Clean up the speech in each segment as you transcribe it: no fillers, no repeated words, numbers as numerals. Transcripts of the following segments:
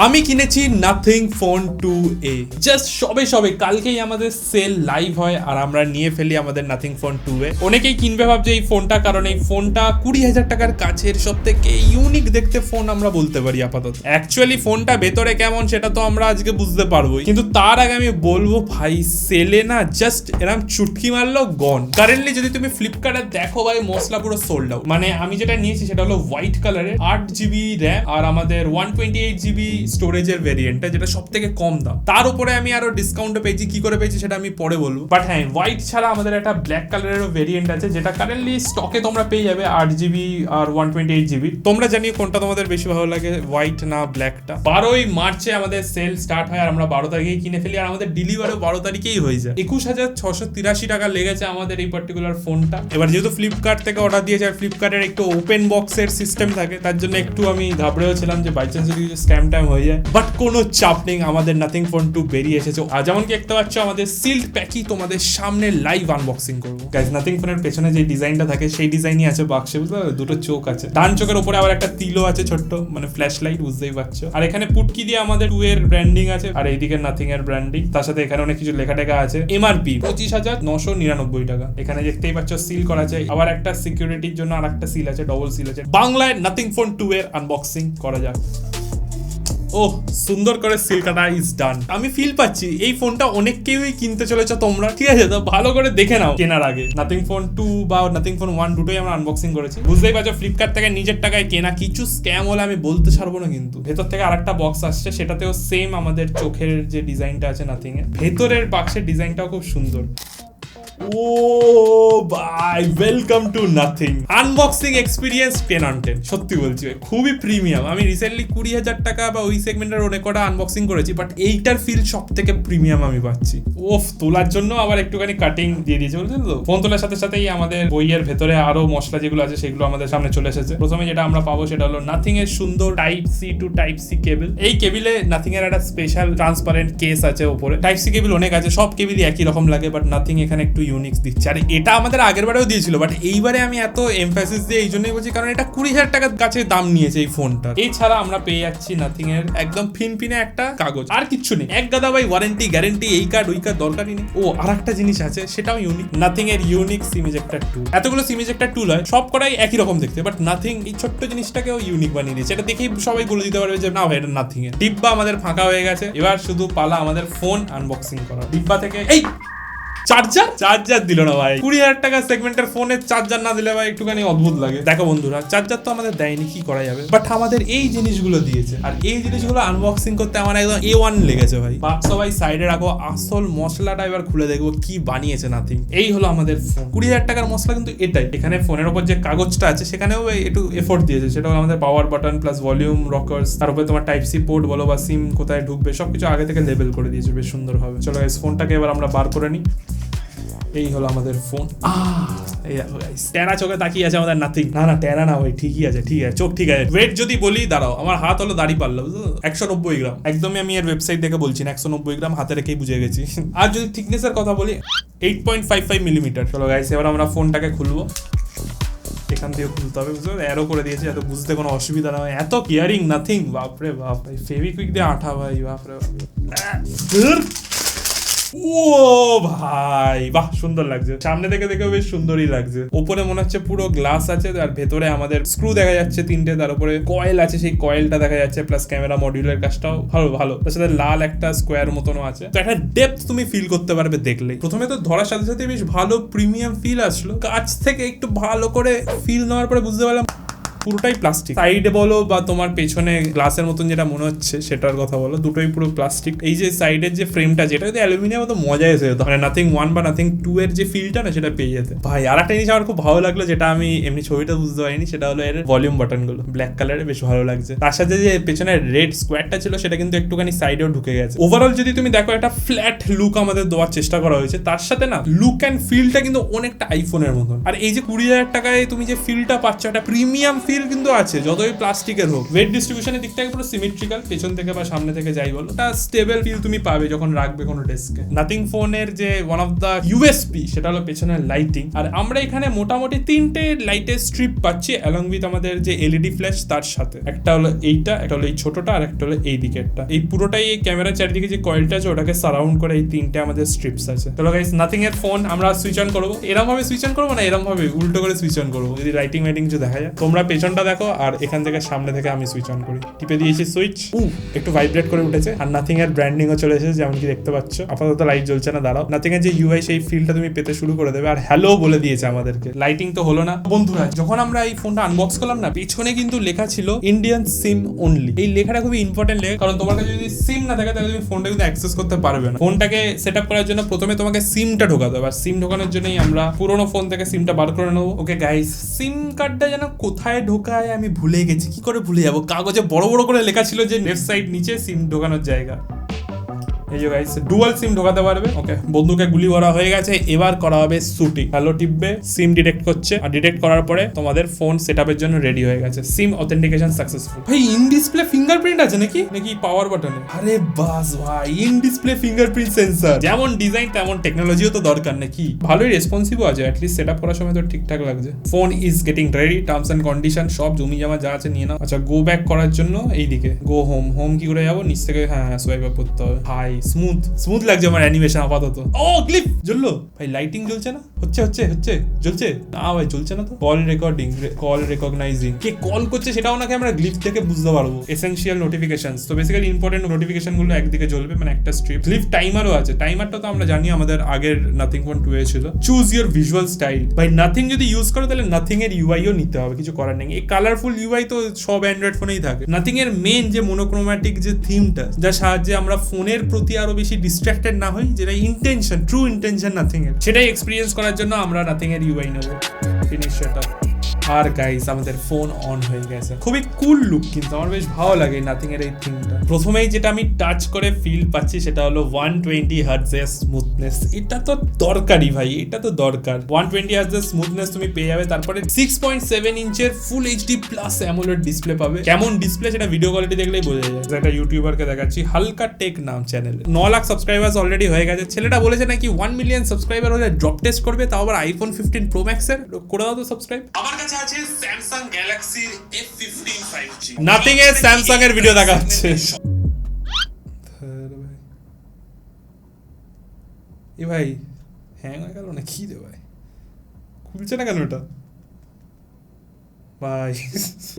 আমি কিনেছি nothing phone 2A। Just সবে কালকেই আমাদের সেল লাইভ হয় আর আমরা নিয়ে ফেলি আমাদের নাথিং ফোন 2A। অনেকেই কিনবে ভাবছে এই ফোনটা, কারণ এই ফোনটা 20,000 টাকার কাছের সব থেকে ইউনিক দেখতে ফোন আমরা বলতে পারি আপাতত। অ্যাকচুয়ালি ফোনটা ভেতরে কেমন সেটা তো আমরা আজকে বুঝতে পারবোই, কিন্তু তার আগে আমি বলবো ভাই সেলে না জাস্ট এরকম চুটকি মারলো গন। কারেন্টলি যদি তুমি ফ্লিপকার্টে দেখো ভাই মশলা পুরো সোল্ড আউট। মানে আমি যেটা নিয়েছি সেটা হলো হোয়াইট কালারের 8GB র্যাম আর আমাদের 128GB স্টোরেজের ভেরিয়েন্টটা, যেটা সব থেকে কম দাম। তার উপরে আমি আরো ডিসকাউন্টে পেয়েছি, কি করে পেয়েছি সেটা আমি পরে বলবো। বাট হ্যাঁ, হোয়াইট ছাড়া আমাদের একটা ব্ল্যাক কালারেরও ভেরিয়েন্ট আছে, যেটা কারেন্টলি স্টকে তোমরা পেয়ে যাবে 8GB আর 128GB। তোমরা জানিও কোনটা তোমাদের বেশি ভালো লাগে, হোয়াইট না ব্ল্যাকটা। 12ই মার্চে আমাদের সেল স্টার্ট হয় আর আমরা 12 তারিখেই কিনে ফেলি আর আমাদের ডেলিভারিও 12 তারিখেই হয়ে যায়। 21,683 টাকা লেগেছে আমাদের এই পার্টিকুলার ফোনটা। এবার যেহেতু ফ্লিপকার্ট থেকে অর্ডার দিয়েছে আর ফ্লিপকার্টের একটু ওপেন বক্সের সিস্টেম থাকে, তার জন্য একটু আমি ঘাবড়েও ছিলাম যে বাই চান্স যদি স্ক্যাম টাইম হয়ে যায়। বাট কোনো চাপ নেই, আমাদের নাথিং ফোন 2 বেরিয়ে এসেছে। আর যেমন কি দেখতে পাচ্ছ আমাদের সিল্ড প্যাকই তোমাদের সামনে লাইভ আনবক্সিং করবো। গাইস, নাথিং ফোনের পেছনে যে ডিজাইনটা থাকে সেই ডিজাইনই আছে বাক্সে, বুঝতে পারবে? দুটো চোখ আছে, ডান চোখের উপরে আবার একটা তিলও আছে ছোট্ট, মানে ফ্ল্যাশ লাইট, বুঝতেই পারছো। আর এখানে পুটকি দিয়ে আমাদের 2 এর ব্র্যান্ডিং আছে আর এইদিকে নাথিং এর ব্র্যান্ডিং। তার সাথে এখানে অনেক কিছু লেখা টেখা আছে। এমআরপি 25,999 টাকা। এখানে দেখতেই পাচ্ছ সিল করা আছে, আবার একটা সিকিউরিটির জন্য আর একটা সিল আছে, ডবল সিল আছে। বাংলায় নাথিং ফোন 2 এর আনবক্সিং করা যাক। ওহ, সুন্দর করে সিল কাটা ইজ ডান। আমি ফিল পাচ্ছি এই ফোনটা অনেক কেউই কিনতে চলেছে তোমরা, ঠিক আছে? তো ভালো করে দেখে নাও কেনার আগে। নাথিং ফোন 2 বা নাথিং ফোন 1 দুটোই আমরা আনবক্সিং করেছি। বুঝতেই পারছো ফ্লিপকার্ট থেকে নিজের টাকায় কেনা, কিছু স্ক্যাম হলে আমি বলতে ছাড়বো না। কিন্তু ভেতর থেকে আরেকটা বক্স আসছে, সেটাতেও সেম আমাদের চোখের যে ডিজাইনটা আছে নাথিং এর, ভেতরের বাক্সের ডিজাইনটাও খুব সুন্দর। ও ভাই, welcome to nothing. Unboxing experience 10 on 10, সত্যি বলছি খুবই প্রিমিয়াম। আমি রিসেন্টলি 20,000 টাকা বা ওই সেগমেন্টের অনেক কটা আনবক্সিং করেছি, বাট এইটার ফিল সব থেকে প্রিমিয়াম আমি পাচ্ছি। ওফ, তোলার জন্য আবার একটুখানি কাটিং দিয়ে দিয়েছে, বুঝলেন তো? ফোন তোলার সাথে সাথেই আমাদের বইয়ের ভেতরে আরো মশলা যেগুলো আছে সেগুলো আমাদের সামনে চলে এসেছে। প্রথমে যেটা আমরা পাবো সেটা হলো নাথিং এর সুন্দর type C to type C cable. এই কেবিলে নাথিং এর একটা স্পেশাল ট্রান্সপারেন্ট কেস আছে উপরে। টাইপ সি কেবল অনেক আছে, সব কেবিলই একই রকম লাগে, বাট নাথিং এখানে একটু ইউনিক দিচ্ছে। আর এটা আমাদের আগের বারেও দিয়েছিল, বাট এইবারে আমি এত এমফাসিস দিয়ে এই জন্যই বলছি কারণ এটা 20,000 টাকার কাছে দাম নিয়েছে এই ফোনটা। এছাড়া আমরা পেয়ে যাচ্ছি নাথিং এর একদম ফিনফিনে একটা কাগজ, আর কিচ্ছু নেই। এক গাদা ভাই ওয়ারেন্টি গ্যারেন্টি, এই কার্ড ওই কার্ড দরকারই নেই। ও, আর একটা জিনিস আছে, সেটাও ইউনিক। নাথিং এর ইউনিক সিম ইজেক্টর টুল। এতগুলো সিম ইজেক্টর টুল হয়, সব কটাই একই রকম দেখতে, বাট নাথিং এই ছোট্ট জিনিসটাকেও ইউনিক বানিয়ে দিয়েছে। এটা দেখেই সবাই বলে দিতে পারবে যে না ভাই এটা নাথিং এর। ডিব্বা আমাদের ফাঁকা হয়ে গেছে, এবার শুধু পালা আমাদের ফোন আনবক্সিং করা। ডিব্বা থেকে এই চার্জার দিল না ভাই। 20,000 টাকা সেগমেন্টের ফোনের চার্জার না দিলে ভাই একটুখানি অদ্ভুত লাগে। দেখো বন্ধুরা, চার্জার তো আমাদের দেয়নি, কি করা যাবে, বাট আমাদের এই জিনিসগুলো দিয়েছে। আর এই জিনিসগুলো আনবক্সিং করতে আমার একদম A1 লেগেছে ভাই। বাক্স ভাই সাইডে রাখো, আসল মশলাটা এবার খুলে দেখবো কি বানিয়েছে নাথিং। এই হলো আমাদের ফোন। 20,000 টাকার মশলা কিন্তু এটাই। এখানে ফোনের উপর যে কাগজটা আছে সেখানেও একটু এফোর্ট দিয়েছে, সেটা হলো আমাদের power button plus volume Rockerz, তার উপরে তোমার টাইপ সি পোর্ট বলো বা সিম কোথায় ঢুকবে সবকিছু আগে থেকে লেবেল করে দিয়েছে বেশ সুন্দরভাবে। চলো গাইস, ফোনটাকে এবার আমরা বার করে নিই। এই হলো আমাদের ফোন। টেরা চোখে তাকিয়ে আছে আমাদের নাথিং। না টেরা না ভাই, ঠিকই আছে, ঠিক আছে, চোখ ঠিক আছে। ওয়েট যদি বলি, দাঁড়াও, আমার হাত হলো দাড়ি পাল্লা, বুঝলো? 190 গ্রাম। একদমই আমি এর ওয়েবসাইট দেখে বলছি না, 190 গ্রাম হাতে রেখেই বুঝে গেছি। আর যদি থিকনেসের কথা বলি, 8.55 মিলিমিটার। চলো গাইস, এবার আমরা ফোনটাকে খুলবো। এখান দিয়ে খুলতে হবে, বুঝতে অ্যারো করে দিয়েছি যাতে বুঝতে কোনো অসুবিধা না হয়। এত কেয়ারিং নাথিং, বাপরে বাপ। ভাই ফেভিকুইক দিয়ে আঠা ভাই, বাপরে বাপ। ও ভাই, বাহ, সুন্দর লাগছে। সামনে থেকে দেখেও বেশ সুন্দরই লাগছে। উপরে মনে হচ্ছে পুরো গ্লাস আছে আর ভেতরে আমাদের স্ক্রু দেখা যাচ্ছে 3টে, তার উপরে কয়েল আছে, সেই কয়েলটা দেখা যাচ্ছে, প্লাস ক্যামেরা মডিউলের কাজটাও ভালো। তার সাথে লাল একটা স্কোয়ার মতনও আছে, তো একটা ডেপথ তুমি ফিল করতে পারবে দেখলেই। প্রথমে তো ধরার সাথে সাথে বেশ ভালো প্রিমিয়াম ফিল আসলো, কাছ থেকে একটু ভালো করে ফিল নেওয়ার পরে বুঝতে পারলাম পুরোটাই প্লাস্টিক। সাইডে বলো বা তোমার পেছনে গ্লাসের মতন যেটা মনে হচ্ছে সেটার কথা বলো, দুটোই পুরো প্লাস্টিক। এই যে সাইডের যে ফ্রেমটা, যেটা যদি অ্যালুমিনিয়াম তো মজা এসে যেত, মানে নাথিং 1 বা নাথিং 2 এর যে ফিলটা না সেটা পেয়ে যেতে। ভাই আর একটা জিনিস আমার খুব ভালো লাগলো, যেটা আমি এমনি ছবিটা বুঝতে পারিনি, সেটা হলো এর ভলিউম বাটন গুলো ব্ল্যাক কালারে, বেশ ভালো লাগছে। তার সাথে যে পেছনে রেড স্কোয়ারটা ছিল সেটা কিন্তু একটুখানি সাইডেও ঢুকে গেছে। ওভারঅল যদি তুমি দেখো, একটা ফ্ল্যাট লুক আমাদের দেওয়ার চেষ্টা করা হয়েছে। তার সাথে না লুক অ্যান্ড ফিলটা কিন্তু অনেকটা আইফোনের মতন। আর এই যে 20,000 টাকায় তুমি যে ফিলটা পাচ্ছ, একটা প্রিমিয়াম ফিল ফিল কিন্তু আছে যতই প্লাস্টিকের হোক। ওয়েট ডিস্ট্রিবিউশনের দিক থেকে পুরো সিমেট্রিক্যাল, পেছন থেকে বা সামনে থেকে যাই বলো, একটা স্টেবল ফিল তুমি পাবে যখন রাখবে কোনো ডেস্কে। নাথিং ফোনের যে ওয়ান অফ দ্য ইউএসপি সেটা হলো পেছনের লাইটিং। আর আমরা এখানে মোটামুটি 3টে লাইটের স্ট্রিপ পাচ্ছি অ্যালং উইথ আমাদের যে এলইডি ফ্ল্যাশ তার সাথে। একটা হলো এইটা, একটা হলো এই ছোটটা, আর একটা হলো এই দিকেরটা। এই পুরোটাই এই ক্যামেরার চারিদিকে যে কয়েলটা আছে ওটাকে সারাউন্ড করে এই 3টে আমাদের স্ট্রিপস আছে। চলো গাইস, নাথিং এর ফোন আমরা সুইচ অন করবো। এরকম ভাবে সুইচ অন করবো না, এরকম ভাবে উল্টো করে সুইচ অন করবো, যদি লাইটিং কিছু দেখা যায়। তোমরা পেছনটা দেখো আর এখান থেকে সামনে থেকে আমি সুইচ অন করি। টিপে দিয়েছি সুইচ, একটু ভাইব্রেট করে উঠেছে। আর নাথিং এর ব্র্যান্ডিং ও চলে এসেছে, যেমন কি দেখতে পাচ্ছ। আপাতত লাইট জ্বলছে না, দাঁড়াও। নাথিং এর যে ইউআই সেই ফিলটা তুমি পেতে শুরু করে দেবে। আর হ্যালো বলে দিয়েছে আমাদেরকে। লাইটিং তো হলো না বন্ধুরা। যখন আমরা এই ফোনটা আনবক্স করলাম না, পেছনে কিন্তু লেখা ছিল ইন্ডিয়ান সিম অনলি। এই লেখাটা খুবই ইম্পর্টেন্ট লেখা, কারণ তোমার কাছে যদি সিম না থাকে তাহলে তুমি ফোনটা কিন্তু অ্যাক্সেস করতে পারবে না। ফোনটাকে সেট আপ করার জন্য প্রথমে তোমাকে সিমটা ঢোকাতে হবে। আর সিম ঢোকানোর জন্যই আমরা পুরোনো ফোন থেকে সিমটা বার করে নেবো। ওকে গাইস, সিম কার্ডটা যেন কোথায় ঢোকায় আমি ভুলে গেছি। কি করে ভুলে যাবো? কাগজে বড় বড় করে লেখা ছিল যে লেফট সাইড নিচে সিম ঢোকানোর জায়গা। এই যে গাইস, ডুয়াল সিম ঢোকাতে পারবে। ওকে, বন্ধুকে গুলি ভরা হয়ে গেছে। এবার করা হবে শুটিং। হ্যালো টিপবে, সিম ডিটেক্ট করছে। আর ডিটেক্ট করার পরে তোমাদের ফোন সেটআপের জন্য রেডি হয়ে গেছে। সিম অথেন্টিকেশন সাকসেসফুল। ভাই, ইন ডিসপ্লে ফিঙ্গারপ্রিন্ট আছে নাকি পাওয়ার বাটনে? আরে বাস ভাই, ইন ডিসপ্লে ফিঙ্গারপ্রিন্ট সেন্সর। যেমন ডিজাইন তেমন টেকনোলজিও তো দরকার নাকি। ভালোই রেসপন্সিভ আছে, অ্যাটলিস্ট সেটআপ করার সময় তো ঠিকঠাক লাগছে। Phone is getting ready. Terms and condition সব জমি জমা যা আছে নিয়ে নাও। আচ্ছা, গো ব্যাক করার জন্য এইদিকে গো হোম। হোম কি করে যাবো? নিচ থেকে হ্যাঁ সোয়াইপ আপ করতে হবে। হাই স্মুথ লাগছে আমার অ্যানিমেশন আপাতত। ও ক্লিপ জ্বললো ভাই। লাইটিং জ্বলছে না? হচ্ছে জ্বলছে না ভাই, জ্বলছে না তো। Call recording, call recognizing. কে কল করছে সেটাও নাকি আমরা গ্লিপ থেকে বুঝতে পারবো। এসেনশিয়াল নোটিফিকেশনস, তো বেসিক্যালি ইম্পর্টেন্ট নোটিফিকেশন গুলো একদিকে জ্বলবে, মানে একটা স্ট্রিপ। গ্লিপ টাইমারও আছে। টাইমারটা তো আমরা জানি আমাদের আগের নাথিং ফোন 2 এ ছিল। Choose your visual style. ভাই, নাথিং যদি ইউজ করো তাহলে নাথিং এর ইউআইও নিতে হবে, কিছু করার নেই। এই কালারফুল ইউআই তো সব অ্যান্ড্রয়েড ফোনেই থাকে। নাথিং এর মেন যে মোনোক্রোম্যাটিক যে থিমটা, যার সাহায্যে আমরা ফোনের প্রতি আরো বেশি ডিস্ট্রাক্টেড না হই, যেটা ইন্টেনশন, ট্রু ইন্টেনশন নাথিং এর, সেটাই এক্সপিরিয়েন্স করার জন্য আমরা নাথিং এর ইউআই নেবো। Finish setup. আর গাইস, আমাদের ফোন অন হয়ে গেছে। খুবই কুল লুক, কিন্তু আমার বেশ ভালো লাগে নাথিং এর এই থিমটা। প্রথমেই যেটা আমি টাচ করে ফিল পাচ্ছি সেটা হলো 120 হার্টজ এর স্মুথনেস। এটা তো দরকারি ভাই, এটা তো দরকার। 120 হার্টজ এর স্মুথনেস তুমি পেয়ে যাবে। তারপরে 6.7 ইঞ্চের full HD plus AMOLED display পাবে। কেমন ডিসপ্লে সেটা ভিডিও কোয়ালিটি দেখলেই বোঝা যায়। একটা ইউটিউবারকে দেখাচ্ছি, হালকা টেক নাম চ্যানেল। 9 লাখ সাবস্ক্রাইবার্স অলরেডি হয়ে গেছে। ছেলেটা বলেছে নাকি 1 মিলিয়ন সাবস্ক্রাইবার হলে ড্রপ টেস্ট করবে, তাও আবার আইফোন 15 প্রো ম্যাক্স এর। করে দাও তো সাবস্ক্রাইব। আমার কাছে আছে Samsung Galaxy F15 5G। Nothing এর স্যামসাং এর ভিডিও দেখা হচ্ছে। এ ভাই, হ্যাং হয়ে গেল না কি রে ভাই? খুলছে না কেন এটা ভাই?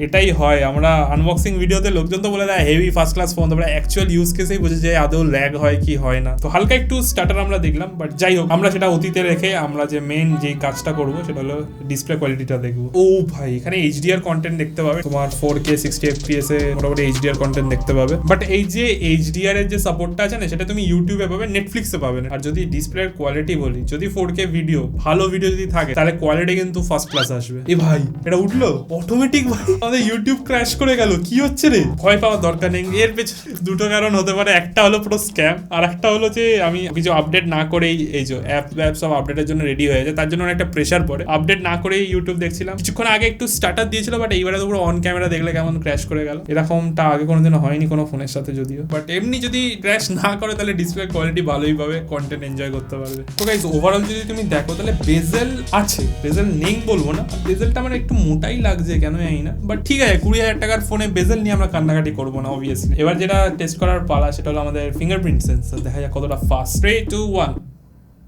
এটাই হয়, আমরা আনবক্সিং ভিডিওতে লোকজন তো বলে দেয় হেভি ফার্স্ট ক্লাস ফোন, তোমরা অ্যাকচুয়াল ইউজ কেসেই বুঝে যায় আদৌ ল্যাগ হয় কি হয় না। তো হালকা একটু স্টার্টার আমরা দেখলাম, বাট যাই হোক, আমরা সেটা অতীতে রেখে আমরা যে মেন যে কাজটা করবো সেটা হলো ডিসপ্লে কোয়ালিটিটা দেখবো। ও ভাই, এখানে এইচডিআর কন্টেন্ট দেখতে পাবে। তোমার 4K 60 FPS এ মোটামুটি এইচডিআর কন্টেন্ট দেখতে পাবে। বাট এই যে এইচডিআর এর যে সাপোর্টটা আছে না, সেটা তুমি ইউটিউবে পাবে, নেটফ্লিক্সে পাবে না। আর যদি ডিসপ্লের কোয়ালিটি বলি, যদি 4K ভিডিও, ভালো ভিডিও যদি থাকে, তাহলে কোয়ালিটি কিন্তু ফার্স্ট ক্লাস আসবে। এ ভাই, এটা উঠলো অটোমেটিক। ভাই, আমাদের ইউটিউব ক্র্যাশ করে গেল। কি হচ্ছে রে? ভয় পাওয়ার দরকার নেই। এর পেছনে দুটো কারণ হতে পারে। একটা হলো পুরো স্ক্যাম, আর একটা হলো যে আমি কিছু আপডেট না করেই এই যে অ্যাপ সব আপডেটের জন্য রেডি হয়ে যায়, তার জন্য একটা প্রেশার পড়ে। আপডেট না করেই ইউটিউব দেখছিলাম। কিছুক্ষণ আগে একটু স্টার্টার দিয়েছিল, বাট এইবারে তো পুরো অন ক্যামেরা দেখলে কেমন ক্র্যাশ করে গেল। এরকমটা আগে কোনোদিনও হয়নি কোনো ফোনের সাথে যদিও। বাট এমনি যদি ক্র্যাশ না করে তাহলে ডিসপ্লে কোয়ালিটি ভালোই পাবে, কন্টেন্ট এনজয় করতে পারবে। তো গাইস, ওভারঅল যদি তুমি দেখো তাহলে বেজেল আছে, বেজেল নেই বলবো না। বেজেলটা আমার একটু মোটাই লাগছে কেন জানি না, বাট ঠিক আছে। 20,000 টাকার ফোনে বেজেল নিয়ে আমরা কান্নাকাটি করবো না অবভিয়াসলি। এবার যেটা টেস্ট করার পালা সেটা হলো আমাদের ফিঙ্গারপ্রিন্ট সেন্সর। দেখা যাক কতটা ফাস্ট। 3, 2, 1।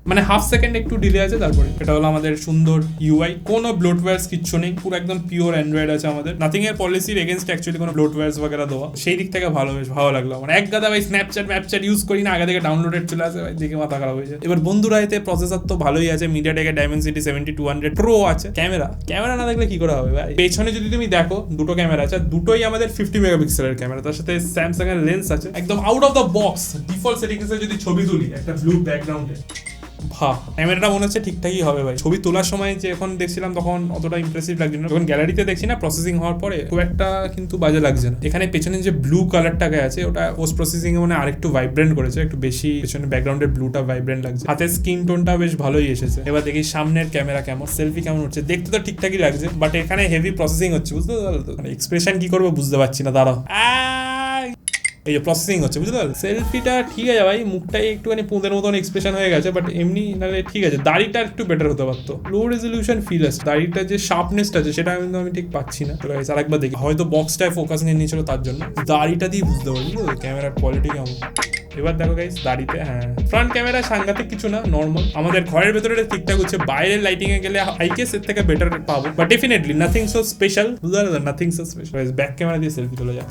মানে হাফ সেকেন্ড একটু ডিলে আছে। তারপরে এটা হলো আমাদের সুন্দর ইউআই, কোনো ব্লোটওয়্যারস কিচ্ছু নেই, পুরো একদম পিওর অ্যান্ড্রয়েড আছে আমাদের। নাথিং এর পলিসির এগেনস্ট অ্যাকচুয়ালি কোনো ব্লোটওয়্যারস বগেরা দেওয়া, সেই দিক থেকে ভালো, বেশ ভালো লাগলো আমার। এক গাদা ভাই স্ন্যাপচ্যাট ইউজ করি না, আগে থেকে ডাউনলোডেড চলে আসে ভাই, দেখে মাথা খারাপ হয়েছে। এবার বন্ধুরা, এতে প্রসেসর তো ভালোই আছে, মিডিয়াটেকের ডাইমেনসিটি 7200 প্রো আছে। ক্যামেরা না দেখলে কি করে হবে ভাই? পেছনে যদি তুমি দেখো দুটো ক্যামেরা আছে, দুটোই আমাদের 50 মেগাপিক্সেলের ক্যামেরা। তার সাথে স্যামসাং এর লেন্স আছে। একদম out of the box default সেটিংসে যদি ছবি তুলি একটা ব্লু ব্যাকগ্রাউন্ডে, ক্যামেরাটা মনে হচ্ছে ঠিকঠাকই হবে ভাই। ছবি তোলার সময় যে এখন দেখছিলাম তখন অতটা ইমপ্রেসিভ লাগছে না, যখন গ্যালারিতে দেখছি না প্রসেসিং হওয়ার পরে খুব একটা কিন্তু বাজে লাগছে না। এখানে পেছনে যে ব্লু কালারটাকে আছে ওটা পোস্ট প্রসেসিং এ মানে আরেকটু ভাইব্রেন্ট করেছে, একটু বেশি পেছনে ব্যাকগ্রাউন্ডের ব্লুটা ভাইব্রেন্ট লাগছে। হাতের স্কিন টোনটা বেশ ভালোই এসেছে। এবার দেখি সামনের ক্যামেরা কেমন, সেলফি কেমন হচ্ছে। দেখতে তো ঠিকঠাকই লাগছে, বাট এখানে হেভি প্রসেসিং হচ্ছে, বুঝতে পারলো তো? মানে এক্সপ্রেশন কি করবো বুঝতে পারছি না, দাঁড়াও। এই যে প্রসেসিং হচ্ছে, বুঝতে পারল? সেলফিটা ঠিক আছে ভাই, মুখটাই একটুখানি পুঁদের মতন এক্সপ্রেশন হয়ে গেছে, বাট এমনি নাহলে ঠিক আছে। দাড়িটা একটু বেটার হতে পারতো। লো রেজলিউশন ফিল আছে, দাড়িটা যে শার্পনেসটা আছে সেটা কিন্তু আমি ঠিক পাচ্ছি না। আরেকবার দেখি, হয়তো বক্সটায় ফোকাস নিয়ে নিয়েছিল তার জন্য। দাড়িটা দিয়ে বুঝতে পারলি ক্যামেরার কোয়ালিটি কেমন। এবার দেখো গাইস দাড়িতে, হ্যাঁ ফ্রন্ট ক্যামেরা সাংঘাতিক কিছু না, নর্মাল। আমাদের ঘরের ভেতরে ঠিকঠাক হচ্ছে, বাইরের লাইটিং এ গেলে আইকেস এর থেকে বেটার পাবো, but definitely nothing so special, বুঝতে পারলেন? Nothing so special. Back camera দিয়ে সেলফি তোলা যায়।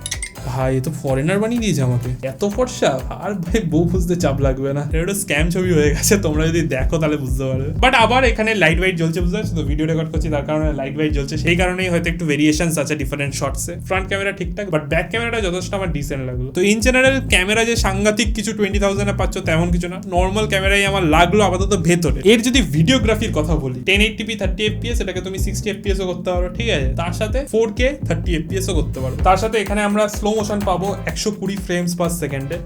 ভাই এ তো ফরেনার বানিয়ে দিয়েছে আমাকে, এত ফর্সা। আর ভাই বউ বুঝতে চাপ লাগবে না, এটা স্ক্যাম ছবি হয়ে গেছে। তোমরা যদি দেখো তাহলে বুঝতে পারবে। বাট আবার এখানে লাইট ওয়াইট জ্বলছে, বুঝতে পারছো তো? ভিডিও রেকর্ড করছি তার কারণে লাইট ওয়াইট জ্বলছে, সেই কারণেই হয়তো একটু ভেরিয়েশনস আছে ডিফারেন্ট শর্টসে। ফ্রন্ট ক্যামেরা ঠিকঠাক, বাট ব্যাক ক্যামেরাটা যথেষ্ট আমার ডিসেন্ট লাগলো। তো ইন জেনারেল ক্যামেরা যে সাংঘাতিক কিছু 20,000 পাচ্ছ তেমন কিছু না, নর্মাল ক্যামেরাই আমার লাগলো আপাতত ভেতরে। এর যদি ভিডিওগ্রাফির কথা বলি, 1080p 30 fps, এটাকে তুমি 60 fps ও করতে পারো, ঠিক আছে? তার সাথে 4K 30 fps ও করতে পারো। তার সাথে এখানে আমরা স্লো মোশন পাবো 120 ফ্রেমস পার সেকেন্ডে।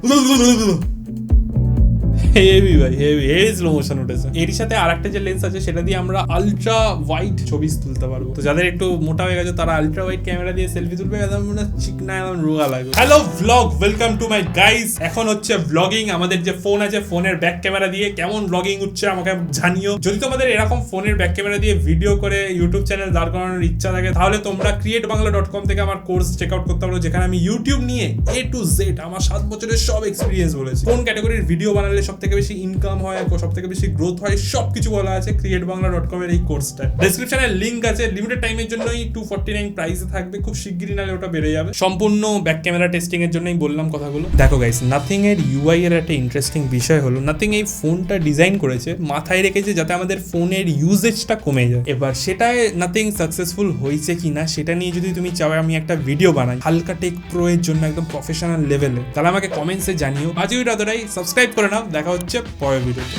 হেভি ভাই, হেভি স্লো মোশন উঠেছে। এর সাথে আরেকটা যে লেন্স আছে সেটা দিয়ে আমরা আলট্রা ওয়াইড ছবি তুলতে পারবো। তো যাদের একটু মোটা হয়ে গেছে তারা আলট্রা ওয়াইড ক্যামেরা দিয়ে সেলফি তুলবে, একদম চিকনা, একদম রোগা লাগবে। Hello vlog, welcome to my guys. এখন হচ্ছে ব্লগিং। আমাদের যে ফোন আছে, ফোনের ব্যাক ক্যামেরা দিয়ে কেমন ব্লগিং হচ্ছে আমাকে জানিও। যদি তোমাদের এরকম ফোনের ব্যাক ক্যামেরা দিয়ে ভিডিও করে ইউটিউব চ্যানেল দাঁড় করানোর ইচ্ছা থাকে, তাহলে তোমরা createbangla.com থেকে আমার কোর্স চেক আউট করতে পারো, যেখানে আমি ইউটিউব নিয়ে A to Z আমার 7 বছরের সব এক্সপিরিয়েন্স বলেছি। কোন ক্যাটাগরির ভিডিও বানালে সব থেকে বেশি ইনকাম হয়, সব থেকে বেশি গ্রোথ হয়, সবকিছু বলা আছে createbangla.com এর এই কোর্সটা। ডেসক্রিপশনে লিংক আছে। লিমিটেড টাইমের জন্যই 249 প্রাইসে থাকবে, খুব শিগগিরই নালে ওটা বেড়ে যাবে। সম্পূর্ণ ব্যাক ক্যামেরা টেস্টিং এর জন্যই বললাম কথাগুলো। দেখো গাইস, নাথিং এর ইউআই এর একটা ইন্টারেস্টিং বিষয় হলো, নাথিং এই ফোনটা ডিজাইন করেছে মাথায় রেখেছে যাতে আমাদের ফোনের ইউজেজটা কমে যায়। এবার সেটায় নাথিং সাকসেসফুল হয়েছে কিনা সেটা নিয়ে যদি তুমি চাও আমি একটা ভিডিও বানাই হালকা টেক প্রো এর জন্য একদম প্রফেশনাল লেভেলে, তাহলে আমাকে কমেন্টসে জানিও। আজ ওই রাতটাই সাবস্ক্রাইব করে নাও। দেখা হচ্ছে পরের ভিডিওতে।